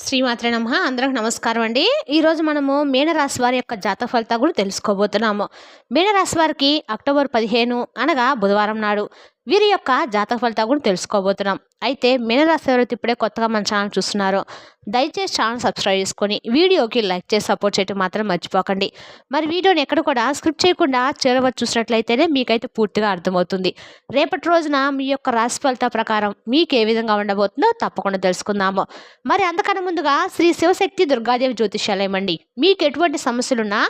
శ్రీమాత్రే నమః. అందరికి నమస్కారం అండి. ఈరోజు మనము మీనరాశి వారి యొక్క జాతక ఫలితాలు కూడా తెలుసుకోబోతున్నాము. మీనరాశి వారికి అక్టోబర్ 15 అనగా బుధవారం నాడు వీరి యొక్క జాతక ఫలితాలు కూడా తెలుసుకోబోతున్నాం. అయితే మీనరాశి ఎవరైతే ఇప్పుడే కొత్తగా మన ఛానల్ చూస్తున్నారో దయచేసి ఛానల్ సబ్స్క్రైబ్ చేసుకొని వీడియోకి లైక్ చేసి సపోర్ట్ చేయడం మాత్రం మర్చిపోకండి. మరి వీడియోని ఎక్కడ కూడా స్క్రిప్ట్ చేయకుండా చివరి చూసినట్లయితేనే మీకైతే పూర్తిగా అర్థమవుతుంది. రేపటి రోజున మీ యొక్క రాశి ఫలిత ప్రకారం మీకు ఏ విధంగా ఉండబోతుందో తప్పకుండా తెలుసుకుందాము. మరి అంతకన్నా ముందుగా శ్రీ శివశక్తి దుర్గాదేవి జ్యోతిష్యాలయం అండి. మీకు ఎటువంటి సమస్యలున్నా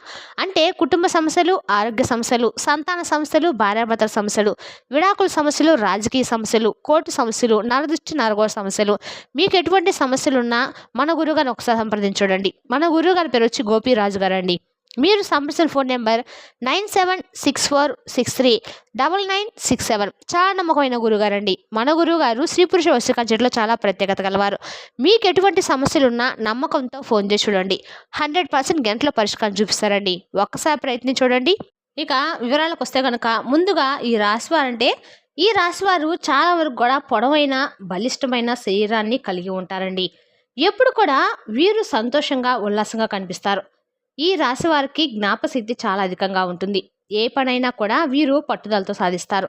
అంటే కుటుంబ సమస్యలు, ఆరోగ్య సమస్యలు, సంతాన సమస్యలు, భార్యాభర్తల సమస్యలు, విడాకుల సమస్యలు, రాజకీయ సమస్యలు, కోర్టు సమస్యలు, నరదృష్టి నరగోళ సమస్యలు, మీకు ఎటువంటి సమస్యలున్నా మన గురువుగారిని ఒకసారి సంప్రదించండి. మన గురువుగారి పేరు వచ్చి గోపీరాజు గారు అండి. మీరు సంప్రదించిన ఫోన్ నెంబర్ 9764639967. చాలా నమ్మకమైన గురుగారండి. మన గురువుగారు స్త్రీ పురుష వశీకరణలో చాలా ప్రత్యేకత గలవారు. మీకు ఎటువంటి సమస్యలున్నా నమ్మకంతో ఫోన్ చేసి చూడండి. 100% గంటల పరిష్కారం చూపిస్తారండి. ఒక్కసారి ప్రయత్నించి చూడండి. ఇక వివరాలకు వస్తే కనుక ముందుగా ఈ రాశివారంటే ఈ రాశివారు చాలా వరకు కూడా పొడవైన బలిష్టమైన శరీరాన్ని కలిగి ఉంటారండి. ఎప్పుడు కూడా వీరు సంతోషంగా ఉల్లాసంగా కనిపిస్తారు. ఈ రాశి వారికి జ్ఞాపశక్తి చాలా అధికంగా ఉంటుంది. ఏ పనైనా కూడా వీరు పట్టుదలతో సాధిస్తారు.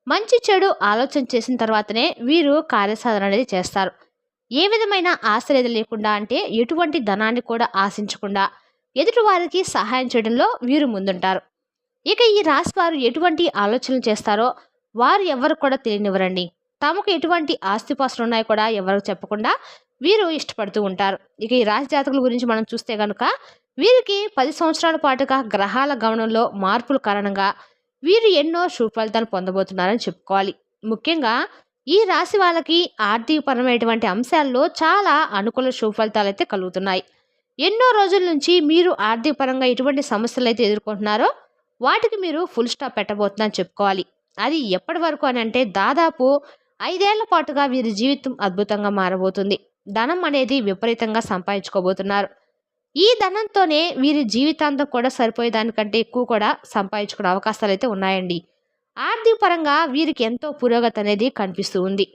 మంచి చెడు ఆలోచన చేసిన తర్వాతనే వీరు కార్యసాధన అనేది చేస్తారు. ఏ విధమైన ఆశ్రయత లేకుండా అంటే ఎటువంటి ధనాన్ని కూడా ఆశించకుండా ఎదుటి వారికి సహాయం చేయడంలో వీరు ముందుంటారు. ఇక ఈ రాశి వారు ఎటువంటి ఆలోచనలు చేస్తారో వారు ఎవరు కూడా తెలియనివ్వరండి. తమకు ఎటువంటి ఆస్తిపాస్తులు ఉన్నాయో కూడా ఎవరికి చెప్పకుండా వీరు ఇష్టపడుతూ ఉంటారు. ఇక ఈ రాశి జాతకుల గురించి మనం చూస్తే కనుక వీరికి 10 సంవత్సరాల పాటుగా గ్రహాల గమనంలో మార్పుల కారణంగా వీరు ఎన్నో శుభ ఫలితాలు పొందబోతున్నారని చెప్పుకోవాలి. ముఖ్యంగా ఈ రాశి వాళ్ళకి ఆర్థికపరమైనటువంటి అంశాల్లో చాలా అనుకూల శుభ ఫలితాలు అయితే కలుగుతున్నాయి. ఎన్నో రోజుల నుంచి మీరు ఆర్థికపరంగా ఎటువంటి సమస్యలు అయితే ఎదుర్కొంటున్నారో వాటికి మీరు ఫుల్ స్టాప్ పెట్టబోతున్నారని చెప్పుకోవాలి. అది ఎప్పటి వరకు అని అంటే దాదాపు 5 ఏళ్ల పాటుగా వీరి జీవితం అద్భుతంగా మారబోతుంది. ధనం అనేది విపరీతంగా సంపాదించుకోబోతున్నారు. ఈ ధనంతోనే వీరి జీవితాంతం కూడా సరిపోయేదానికంటే ఎక్కువ కూడా సంపాదించుకునే అవకాశాలు అయితే ఉన్నాయండి. ఆర్థిక పరంగా వీరికి ఎంతో పురోగతి అనేది కనిపిస్తూ ఉంది.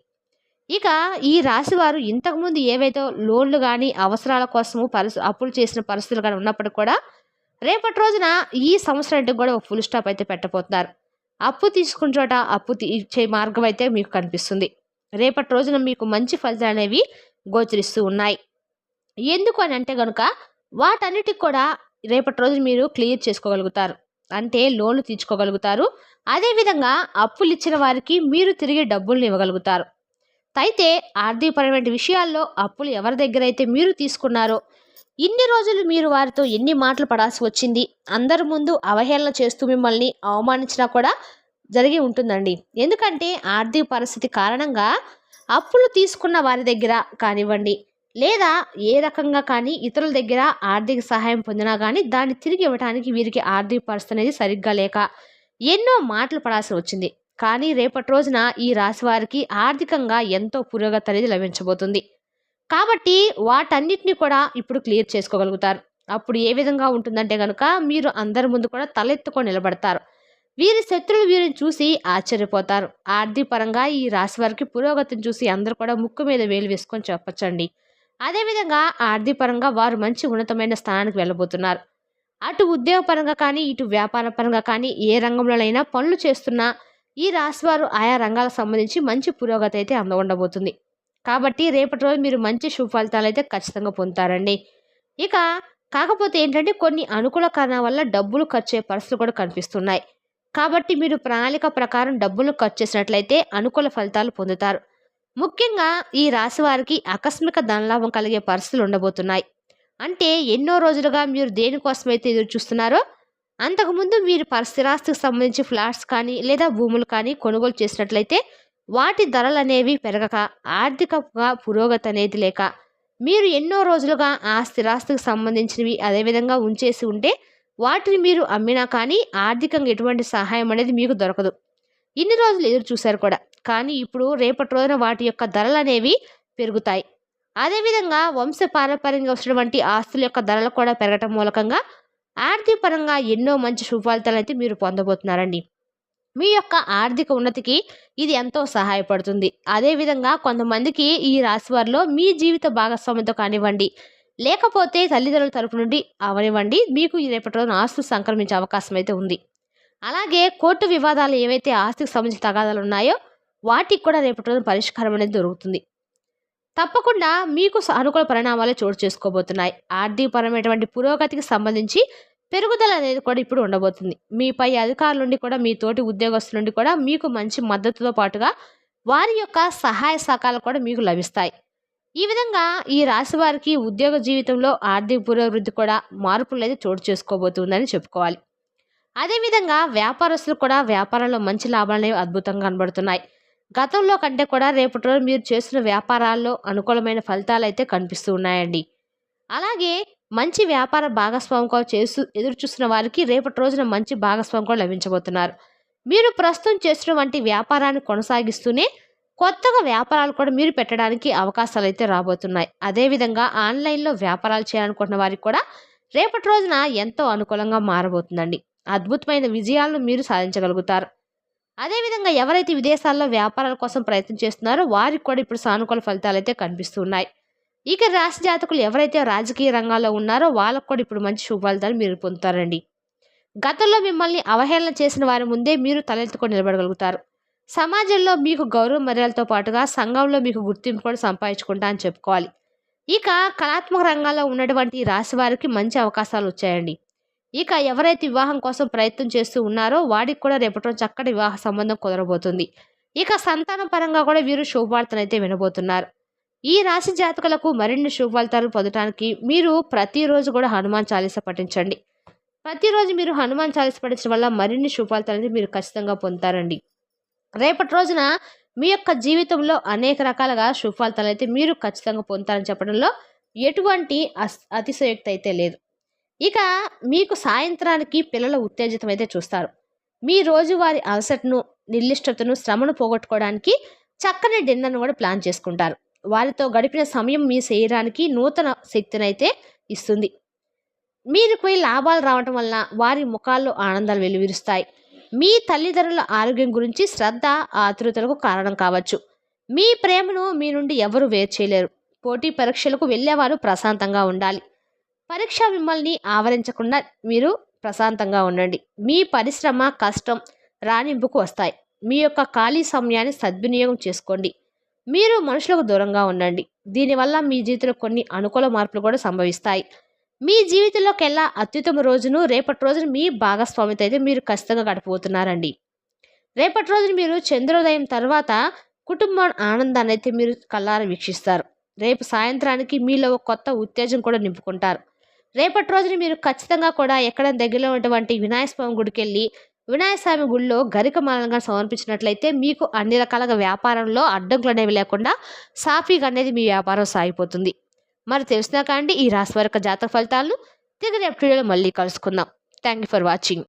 ఇక ఈ రాశి వారు ఇంతకుముందు ఏవైతే లోన్లు కానీ అవసరాల కోసము అప్పులు చేసిన పరిస్థితులు కానీ ఉన్నప్పుడు కూడా రేపటి రోజున ఈ సంవత్సరానికి కూడా ఒక ఫుల్ స్టాప్ అయితే పెట్టబోతున్నారు. అప్పు తీసుకున్న చోట అప్పు ఇచ్చే మార్గం అయితే మీకు కనిపిస్తుంది. రేపటి రోజున మీకు మంచి ఫలితాలు అనేవి గోచరిస్తూ ఉన్నాయి. ఎందుకు అని అంటే కనుక వాటన్నిటికి కూడా రేపటి రోజు మీరు క్లియర్ చేసుకోగలుగుతారు. అంటే లోన్లు తీర్చుకోగలుగుతారు. అదేవిధంగా అప్పులు ఇచ్చిన వారికి మీరు తిరిగి డబ్బులను ఇవ్వగలుగుతారు. అయితే ఆర్థికపరమైన విషయాల్లో అప్పులు ఎవరి దగ్గర అయితే మీరు తీసుకున్నారో ఇన్ని రోజులు మీరు వారితో ఎన్ని మాటలు పడాల్సి వచ్చింది, అందరి ముందు అవహేళన చేస్తూ మిమ్మల్ని అవమానించినా కూడా జరిగి ఉంటుందండి. ఎందుకంటే ఆర్థిక పరిస్థితి కారణంగా అప్పులు తీసుకున్న వారి దగ్గర కానివ్వండి లేదా ఏ రకంగా కానీ ఇతరుల దగ్గర ఆర్థిక సహాయం పొందినా కానీ దాన్ని తిరిగి ఇవ్వడానికి వీరికి ఆర్థిక పరిస్థితి అనేది సరిగ్గా లేక ఎన్నో మాటలు పడాల్సి వచ్చింది. కానీ రేపటి రోజున ఈ రాశి వారికి ఆర్థికంగా ఎంతో పురోగతి అనేది లభించబోతుంది. కాబట్టి వాటన్నిటిని కూడా ఇప్పుడు క్లియర్ చేసుకోగలుగుతారు. అప్పుడు ఏ విధంగా ఉంటుందంటే కనుక మీరు అందరి ముందు కూడా తలెత్తుకొని నిలబడతారు. వీరి శత్రువులు వీరిని చూసి ఆశ్చర్యపోతారు. ఆర్థిక పరంగా ఈ రాశి వారికి పురోగతిని చూసి అందరూ కూడా ముక్కు మీద వేలు వేసుకొని చెప్పచ్చండి. అదేవిధంగా ఆర్థిక పరంగా వారు మంచి ఉన్నతమైన స్థానానికి వెళ్ళబోతున్నారు. అటు ఉద్యోగపరంగా కానీ ఇటు వ్యాపార పరంగా కానీ ఏ రంగంలోనైనా పనులు చేస్తున్నా ఈ రాశి వారు ఆయా రంగాలకు సంబంధించి మంచి పురోగతి అయితే ఉండబోతుంది. కాబట్టి రేపటి రోజు మీరు మంచి శుభ ఫలితాలు అయితే ఖచ్చితంగా పొందుతారండి. ఇక కాకపోతే ఏంటంటే కొన్ని అనుకూల కారణాల వల్ల డబ్బులు ఖర్చు అయ్యే పరిస్థితులు కూడా కనిపిస్తున్నాయి. కాబట్టి మీరు ప్రణాళిక ప్రకారం డబ్బులు ఖర్చు చేసినట్లయితే అనుకూల ఫలితాలు పొందుతారు. ముఖ్యంగా ఈ రాశి వారికి ఆకస్మిక ధనలాభం కలిగే పరిస్థితులు ఉండబోతున్నాయి. అంటే ఎన్నో రోజులుగా మీరు దేనికోసమైతే ఎదురు చూస్తున్నారో అంతకుముందు మీరు స్థిరాస్తికి సంబంధించి ఫ్లాట్స్ కానీ లేదా భూములు కానీ కొనుగోలు చేసినట్లయితే వాటి ధరలు అనేవి పెరగక ఆర్థికంగా పురోగతి అనేది లేక మీరు ఎన్నో రోజులుగా ఆ స్థిరాస్తికి సంబంధించినవి అదేవిధంగా ఉంచేసి ఉంటే వాటిని మీరు అమ్మినా కానీ ఆర్థికంగా ఎటువంటి సహాయం అనేది మీకు దొరకదు. ఇన్ని రోజులు ఎదురు చూశారు కూడా, కానీ ఇప్పుడు రేపటి రోజున వాటి యొక్క ధరలు అనేవి పెరుగుతాయి. అదేవిధంగా వంశపారంపర్యంగా వచ్చినటువంటి ఆస్తుల యొక్క ధరలు కూడా పెరగటం మూలకంగా ఆర్థిక పరంగా ఎన్నో మంచి శుభ ఫలితాలు అయితే మీరు పొందబోతున్నారండి. మీ యొక్క ఆర్థిక ఉన్నతికి ఇది ఎంతో సహాయపడుతుంది. అదేవిధంగా కొంతమందికి ఈ రాశి వారిలో మీ జీవిత భాగస్వామితో కానివ్వండి, లేకపోతే తల్లిదండ్రుల తరపు నుండి అవనివ్వండి, మీకు ఈ రేపటి రోజున ఆస్తులు సంక్రమించే అవకాశం అయితే ఉంది. అలాగే కోర్టు వివాదాలు ఏవైతే ఆస్తికి సంబంధించిన తగాదాలు ఉన్నాయో వాటికి కూడా రేపటి రోజున పరిష్కారం అనేది దొరుకుతుంది. తప్పకుండా మీకు అనుకూల పరిణామాలు చోటు చేసుకోబోతున్నాయి. ఆర్థికపరమైనటువంటి పురోగతికి సంబంధించి పెరుగుదల అనేది కూడా ఇప్పుడు ఉండబోతుంది. మీ పై అధికారుల నుండి కూడా, మీ తోటి ఉద్యోగస్తుల నుండి కూడా మీకు మంచి మద్దతుతో పాటుగా వారి యొక్క సహాయ సహకారాలు కూడా మీకు లభిస్తాయి. ఈ విధంగా ఈ రాశి వారికి ఉద్యోగ జీవితంలో ఆర్థిక పురోభివృద్ధి కూడా మార్పులు అయితే చోటు చేసుకోబోతుందని చెప్పుకోవాలి. అదేవిధంగా వ్యాపారస్తులు కూడా వ్యాపారంలో మంచి లాభాలనేవి అద్భుతంగా కనబడుతున్నాయి. గతంలో కంటే కూడా రేపటి రోజు మీరు చేస్తున్న వ్యాపారాల్లో అనుకూలమైన ఫలితాలు అయితే కనిపిస్తూ ఉన్నాయండి. అలాగే మంచి వ్యాపార భాగస్వామిగా ఎదురు చూస్తున్న వారికి రేపటి రోజున మంచి భాగస్వామి కూడా లభించబోతున్నారు. మీరు ప్రస్తుతం చేస్తున్నటువంటి వ్యాపారాన్ని కొనసాగిస్తూనే కొత్తగా వ్యాపారాలు కూడా మీరు పెట్టడానికి అవకాశాలు అయితే రాబోతున్నాయి. అదేవిధంగా ఆన్లైన్లో వ్యాపారాలు చేయాలనుకుంటున్న వారికి కూడా రేపటి రోజున ఎంతో అనుకూలంగా మారబోతుందండి. అద్భుతమైన విజయాలను మీరు సాధించగలుగుతారు. అదేవిధంగా ఎవరైతే విదేశాల్లో వ్యాపారాల కోసం ప్రయత్నం చేస్తున్నారో వారికి కూడా ఇప్పుడు సానుకూల ఫలితాలు అయితే కనిపిస్తూ ఉన్నాయి. ఇక రాశి జాతకులు ఎవరైతే రాజకీయ రంగాల్లో ఉన్నారో వాళ్ళకు కూడా ఇప్పుడు మంచి శుభ ఫలితాలు మీరు పొందుతారండి. గతంలో మిమ్మల్ని అవహేళన చేసిన వారి ముందే మీరు తలెత్తుకొని నిలబడగలుగుతారు. సమాజంలో మీకు గౌరవ మర్యాదలతో పాటుగా సంఘంలో మీకు గుర్తింపు కూడా సంపాదించుకుంటా అని చెప్పుకోవాలి. ఇక కళాత్మక రంగాల్లో ఉన్నటువంటి ఈ రాశి వారికి మంచి అవకాశాలు వచ్చాయండి. ఇక ఎవరైతే వివాహం కోసం ప్రయత్నం చేస్తూ ఉన్నారో వాడికి కూడా రేపటి రోజు చక్కటి వివాహ సంబంధం కుదరబోతుంది. ఇక సంతానం పరంగా కూడా వీరు శుభవార్తను అయితే వినబోతున్నారు. ఈ రాశి జాతకులకు మరిన్ని శుభ ఫలితాలు పొందడానికి మీరు ప్రతిరోజు కూడా హనుమాన్ చాలీసా పఠించండి. ప్రతిరోజు మీరు హనుమాన్ చాలీసా పఠించడం వల్ల మరిన్ని శుభ ఫలితాలు మీరు ఖచ్చితంగా పొందుతారండి. రేపటి రోజున మీ యొక్క జీవితంలో అనేక రకాలుగా శుభ ఫలితాలు అయితే మీరు ఖచ్చితంగా పొందుతారని చెప్పడంలో ఎటువంటి అతిశయోక్తి అయితే లేదు. ఇక మీకు సాయంత్రానికి పిల్లల ఉత్తేజితం అయితే చూస్తారు. మీ రోజువారి అలసటను, నిర్లిష్టతను, శ్రమను పోగొట్టుకోవడానికి చక్కని డిన్నర్ను కూడా ప్లాన్ చేసుకుంటారు. వారితో గడిపిన సమయం మీ శరీరానికి నూతన శక్తిని అయితే ఇస్తుంది. మీరుపై లాభాలు రావటం వలన వారి ముఖాల్లో ఆనందాలు వెలువరుస్తాయి. మీ తల్లిదండ్రుల ఆరోగ్యం గురించి శ్రద్ధ ఆతృతలకు కారణం కావచ్చు. మీ ప్రేమను మీ నుండి ఎవరు వేరు చేయలేరు. పోటీ పరీక్షలకు వెళ్ళేవారు ప్రశాంతంగా ఉండాలి. పరీక్ష మిమ్మల్ని ఆవరించకుండా మీరు ప్రశాంతంగా ఉండండి. మీ పరిశ్రమ, కష్టం రాణింపుకు వస్తాయి. మీ యొక్క ఖాళీ సమయాన్ని సద్వినియోగం చేసుకోండి. మీరు మనుషులకు దూరంగా ఉండండి. దీనివల్ల మీ జీవితంలో కొన్ని అనుకూల మార్పులు కూడా సంభవిస్తాయి. మీ జీవితంలోకెల్లా అత్యుత్తమ రోజును రేపటి రోజున మీ భాగస్వామితో అయితే మీరు ఖచ్చితంగా గడపబోతున్నారండి. రేపటి రోజున మీరు చంద్రోదయం తర్వాత కుటుంబం ఆనందాన్ని అయితే మీరు కళ్ళారా వీక్షిస్తారు. రేపు సాయంత్రానికి మీలో ఒక కొత్త ఉత్తేజం కూడా నింపుకుంటారు. రేపటి రోజున మీరు ఖచ్చితంగా కూడా ఎక్కడ దగ్గరలో ఉన్నటువంటి వినాయక స్వామి గుడికి వెళ్ళి వినాయక స్వామి గుడిలో గరికమాలంగా సమర్పించినట్లయితే మీకు అన్ని రకాలుగా వ్యాపారంలో అడ్డంకులు అనేవి లేకుండా సాఫీగా అనేది మీ వ్యాపారం సాగిపోతుంది. మరి తెలిసినా కాండి ఈ రాశి వారి యొక్క జాతక ఫలితాలను తిరిగి రేపటి వీడియోలో మళ్ళీ కలుసుకుందాం. Thank you for watching.